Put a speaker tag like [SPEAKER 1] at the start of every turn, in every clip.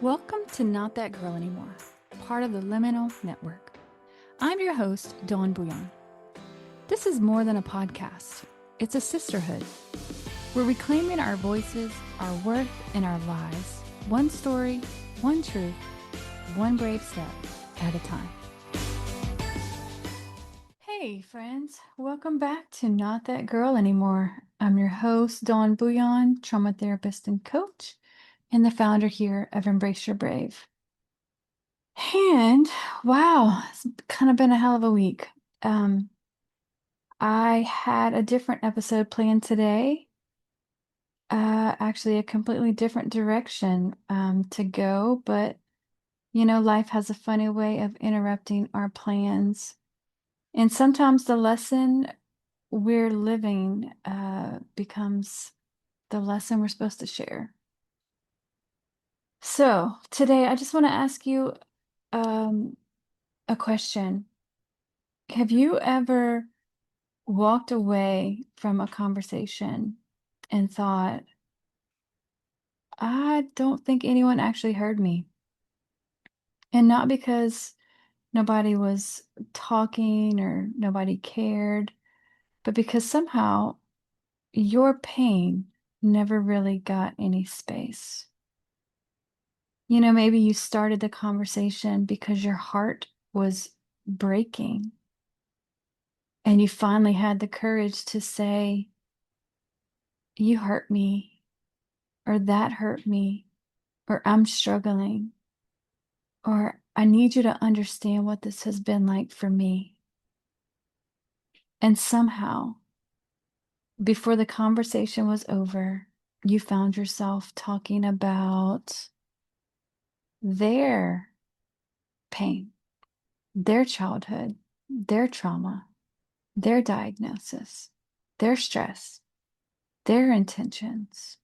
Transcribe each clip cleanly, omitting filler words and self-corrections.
[SPEAKER 1] Welcome to Not That Girl Anymore, part of the Liminal Network. I'm your host, Dawn Bouillon. This is more than a podcast. It's a sisterhood. We're reclaiming our voices, our worth, and our lives. One story, one truth, one brave step at a time. Hey, friends. Welcome back to Not That Girl Anymore. I'm your host, Dawn Bouillon, trauma therapist and coach, and the founder here of Embrace Your Brave. And wow, it's kind of been a hell of a week. I had a different episode planned today. Actually a completely different direction to go, but life has a funny way of interrupting our plans. And sometimes the lesson we're living becomes the lesson we're supposed to share. So today I just want to ask you a question. Have you ever walked away from a conversation and thought, I don't think anyone actually heard me? And not because nobody was talking or nobody cared, but because somehow your pain never really got any space. Maybe you started the conversation because your heart was breaking and you finally had the courage to say, you hurt me, or that hurt me, or I'm struggling, or I need you to understand what this has been like for me. And somehow, before the conversation was over, you found yourself talking about their pain, their childhood, their trauma, their diagnosis, their stress, their intentions,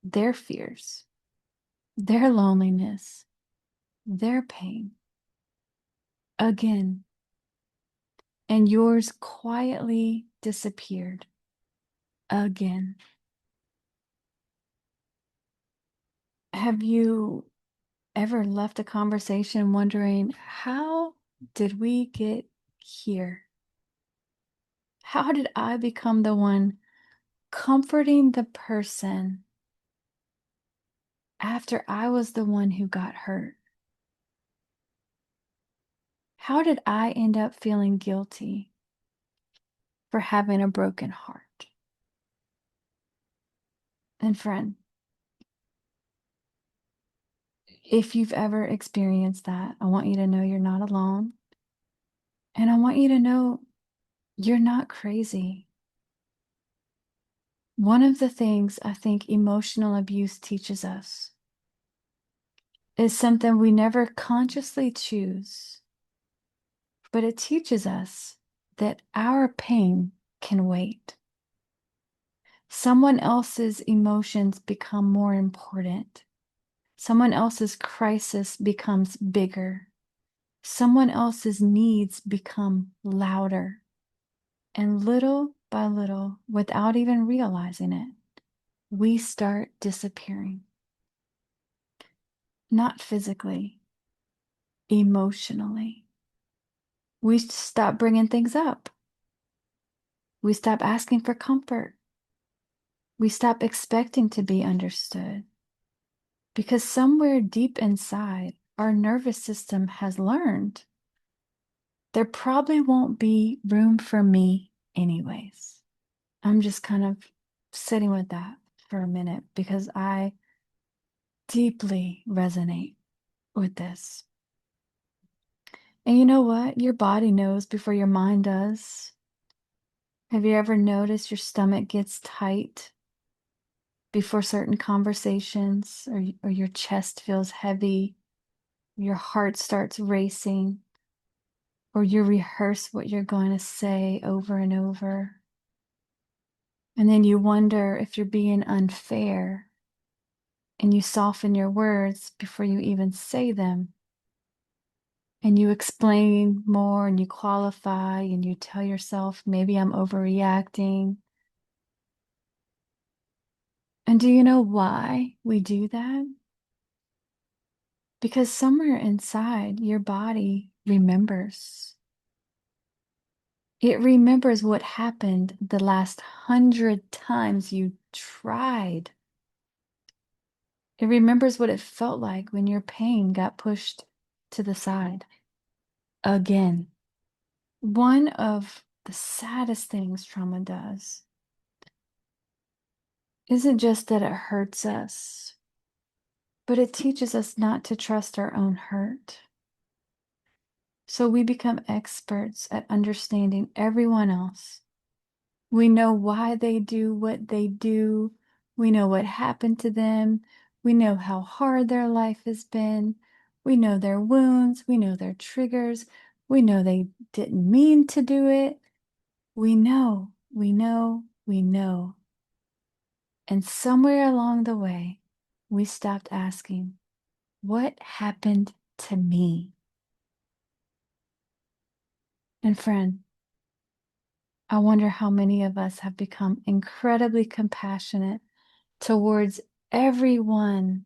[SPEAKER 1] their fears, their loneliness, their pain. Again, and yours quietly disappeared again. Have you ever left a conversation wondering, how did we get here? How did I become the one comforting the person after I was the one who got hurt? How did I end up feeling guilty for having a broken heart? And friend, if you've ever experienced that, I want you to know you're not alone. And I want you to know you're not crazy. One of the things I think emotional abuse teaches us is something we never consciously choose, but it teaches us that our pain can wait. Someone else's emotions become more important. Someone else's crisis becomes bigger. Someone else's needs become louder. And little by little, without even realizing it, we start disappearing. Not physically, emotionally. We stop bringing things up. We stop asking for comfort. We stop expecting to be understood. Because somewhere deep inside, our nervous system has learned there probably won't be room for me anyways. I'm just kind of sitting with that for a minute because I deeply resonate with this. And you know what? Your body knows before your mind does. Have you ever noticed your stomach gets tight before certain conversations, or your chest feels heavy, your heart starts racing, or you rehearse what you're going to say over and over? And then you wonder if you're being unfair, and you soften your words before you even say them. And you explain more and you qualify and you tell yourself, maybe I'm overreacting. And do you know why we do that? Because somewhere inside your body remembers. It remembers what happened the last 100 times you tried. It remembers what it felt like when your pain got pushed to the side again. One of the saddest things trauma does isn't just that it hurts us, but it teaches us not to trust our own hurt. So we become experts at understanding everyone else. We know why they do what they do. We know what happened to them. We know how hard their life has been. We know their wounds. We know their triggers. We know they didn't mean to do it. We know, we know, we know. And somewhere along the way, we stopped asking, what happened to me? And friend, I wonder how many of us have become incredibly compassionate towards everyone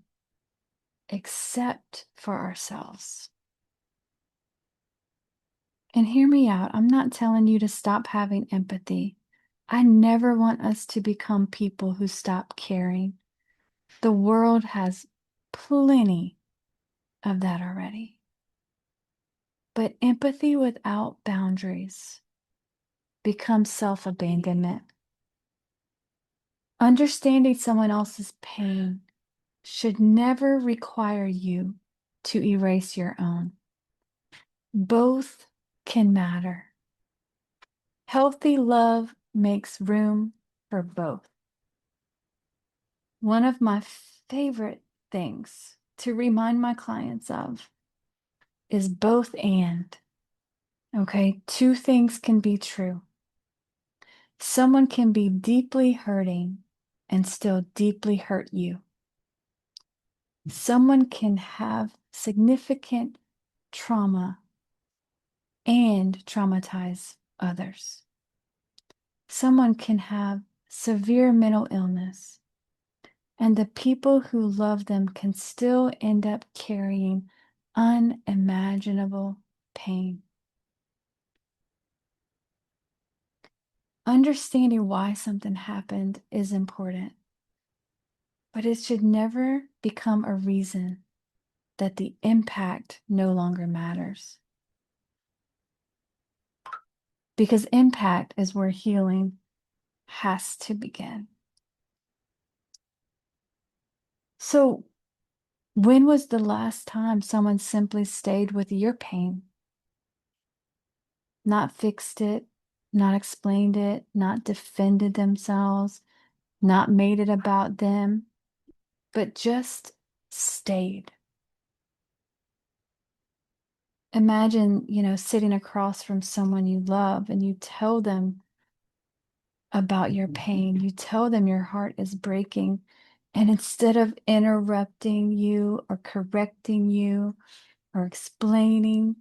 [SPEAKER 1] except for ourselves. And hear me out. I'm not telling you to stop having empathy. I never want us to become people who stop caring. The world has plenty of that already. But empathy without boundaries becomes self-abandonment. Understanding someone else's pain should never require you to erase your own. Both can matter. Healthy love makes room for both. One of my favorite things to remind my clients of is both and. Okay, two things can be true. Someone can be deeply hurting and still deeply hurt you. Someone can have significant trauma and traumatize others. Someone can have severe mental illness, and the people who love them can still end up carrying unimaginable pain. Understanding why something happened is important, but it should never become a reason that the impact no longer matters. Because impact is where healing has to begin. So, when was the last time someone simply stayed with your pain? Not fixed it, not explained it, not defended themselves, not made it about them, but just stayed. Imagine, sitting across from someone you love and you tell them about your pain. You tell them your heart is breaking. And instead of interrupting you or correcting you or explaining,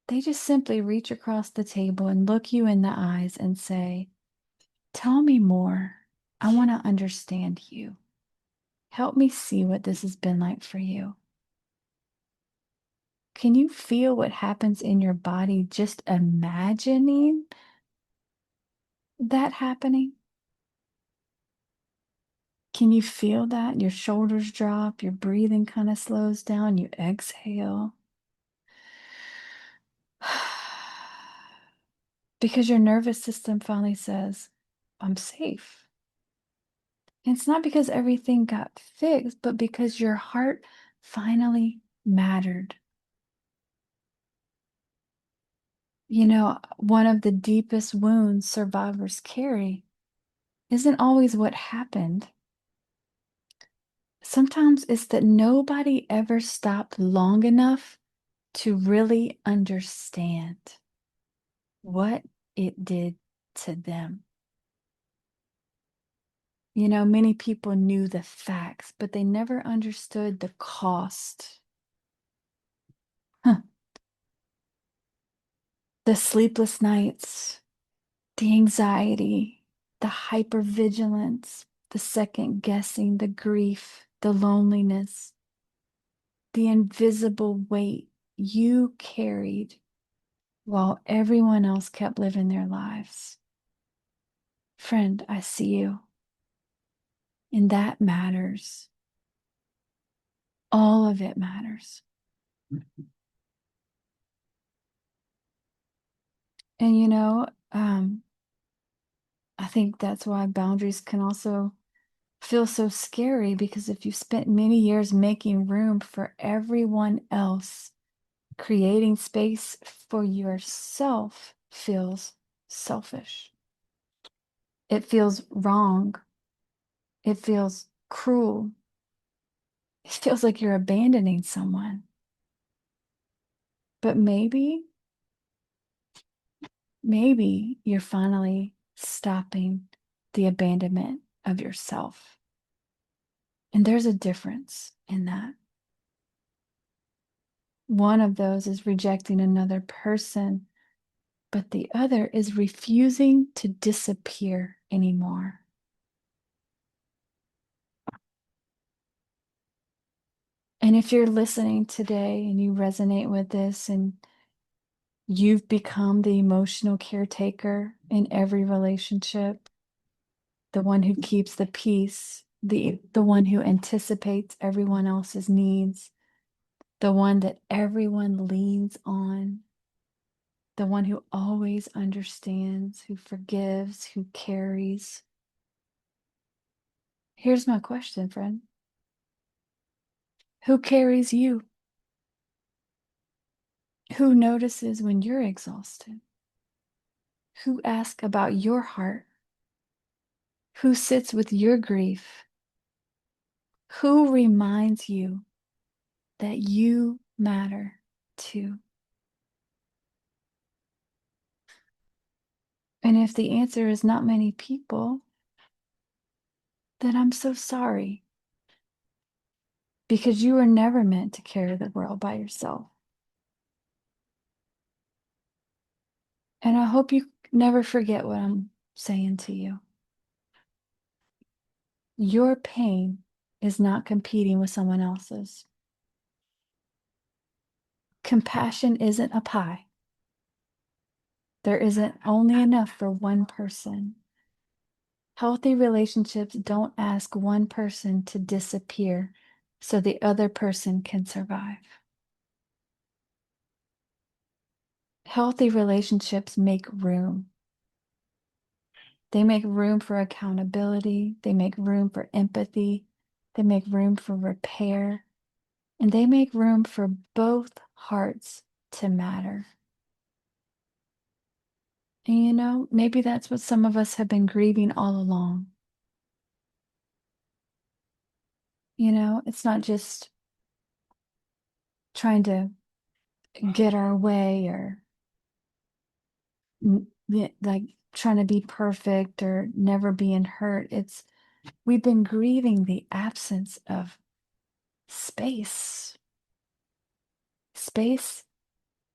[SPEAKER 1] they just simply reach across the table and look you in the eyes and say, tell me more. I want to understand you. Help me see what this has been like for you. Can you feel what happens in your body just imagining that happening? Can you feel that? Your shoulders drop, your breathing kind of slows down, you exhale. Because your nervous system finally says, I'm safe. And it's not because everything got fixed, but because your heart finally mattered. One of the deepest wounds survivors carry isn't always what happened. Sometimes it's that nobody ever stopped long enough to really understand what it did to them. Many people knew the facts, but they never understood the cost. Huh. The sleepless nights, the anxiety, the hypervigilance, the second guessing, the grief, the loneliness. the invisible weight you carried while everyone else kept living their lives. Friend, I see you. And that matters. All of it matters. And I think that's why boundaries can also feel so scary, because if you spent many years making room for everyone else, creating space for yourself feels selfish. It feels wrong. It feels cruel. It feels like you're abandoning someone. But maybe you're finally stopping the abandonment of yourself. And there's a difference in that. One of those is rejecting another person, but the other is refusing to disappear anymore. And if you're listening today and you resonate with this and you've become the emotional caretaker in every relationship, the one who keeps the peace, the one who anticipates everyone else's needs, the one that everyone leans on, the one who always understands, who forgives, who carries. Here's my question, friend. Who carries you? Who notices when you're exhausted? Who asks about your heart? Who sits with your grief? Who reminds you that you matter too? And if the answer is not many people, then I'm so sorry, because you were never meant to carry the world by yourself. And I hope you never forget what I'm saying to you. Your pain is not competing with someone else's. Compassion isn't a pie. There isn't only enough for one person. Healthy relationships don't ask one person to disappear so the other person can survive. Healthy relationships make room. They make room for accountability. They make room for empathy. They make room for repair. And they make room for both hearts to matter. And maybe that's what some of us have been grieving all along. It's not just trying to get our way or like trying to be perfect or never being hurt. We've been grieving the absence of space, space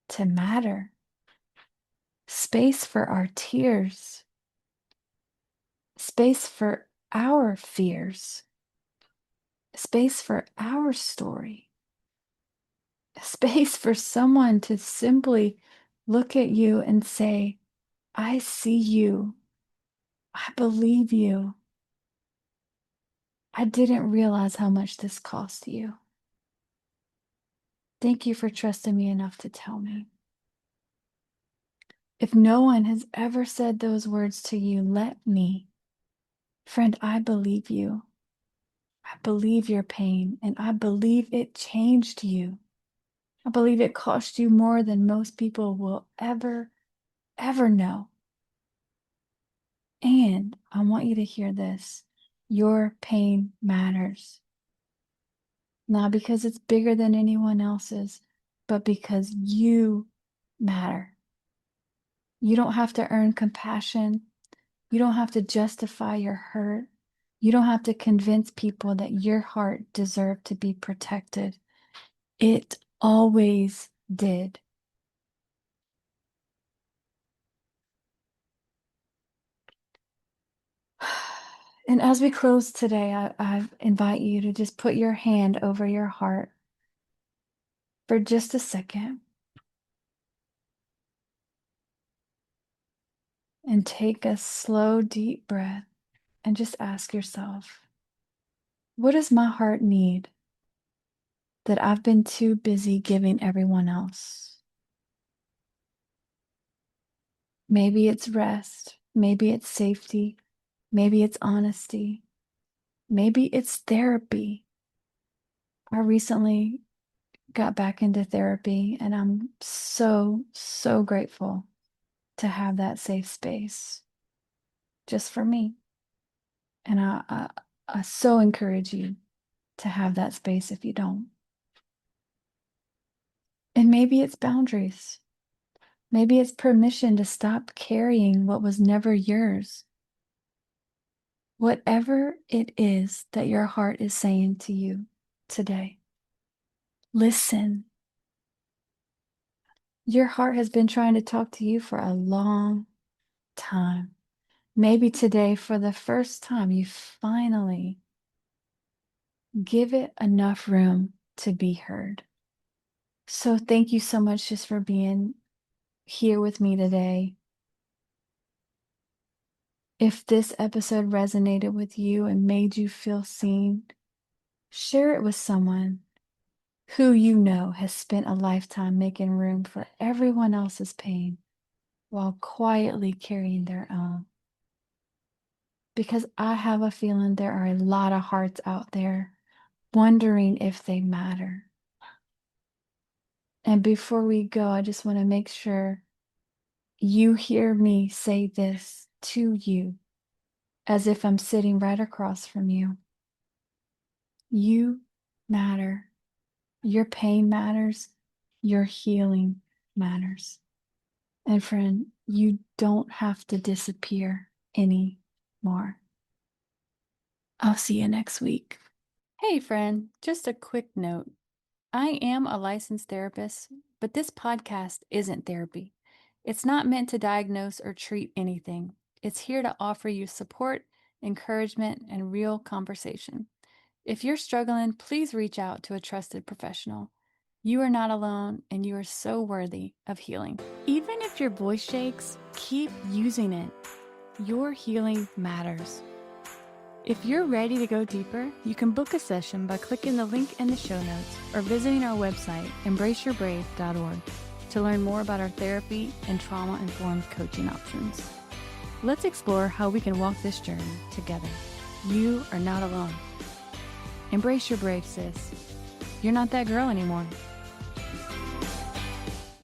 [SPEAKER 1] to matter, space for our tears, space for our fears, space for our story, space for someone to simply look at you and say, I see you. I believe you. I didn't realize how much this cost you. Thank you for trusting me enough to tell me. If no one has ever said those words to you, let me. Friend, I believe you. I believe your pain, and I believe it changed you. I believe it cost you more than most people will ever, ever know. And I want you to hear this. Your pain matters. Not because it's bigger than anyone else's, but because you matter. You don't have to earn compassion. You don't have to justify your hurt. You don't have to convince people that your heart deserved to be protected. It always did. And as we close today, I invite you to just put your hand over your heart for just a second and take a slow, deep breath and just ask yourself, what does my heart need that I've been too busy giving everyone else? Maybe it's rest. Maybe it's safety. Maybe it's honesty. Maybe it's therapy. I recently got back into therapy, and I'm so, so grateful to have that safe space just for me. And I so encourage you to have that space if you don't. And maybe it's boundaries. Maybe it's permission to stop carrying what was never yours. Whatever it is that your heart is saying to you today, listen. Your heart has been trying to talk to you for a long time. Maybe today, for the first time, you finally give it enough room to be heard. So thank you so much just for being here with me today. If this episode resonated with you and made you feel seen, share it with someone who you know has spent a lifetime making room for everyone else's pain while quietly carrying their own. Because I have a feeling there are a lot of hearts out there wondering if they matter. And before we go, I just want to make sure you hear me say this to you as if I'm sitting right across from you. You matter. Your pain matters. Your healing matters. And friend, you don't have to disappear anymore. I'll see you next week. Hey friend, just a quick note. I am a licensed therapist, but this podcast isn't therapy. It's not meant to diagnose or treat anything. It's here to offer you support, encouragement, and real conversation. If you're struggling, please reach out to a trusted professional. You are not alone, and you are so worthy of healing. Even if your voice shakes, keep using it. Your healing matters. If you're ready to go deeper, you can book a session by clicking the link in the show notes or visiting our website, embraceyourbrave.org, to learn more about our therapy and trauma-informed coaching options. Let's explore how we can walk this journey together. You are not alone. Embrace your brave, sis. You're not that girl anymore.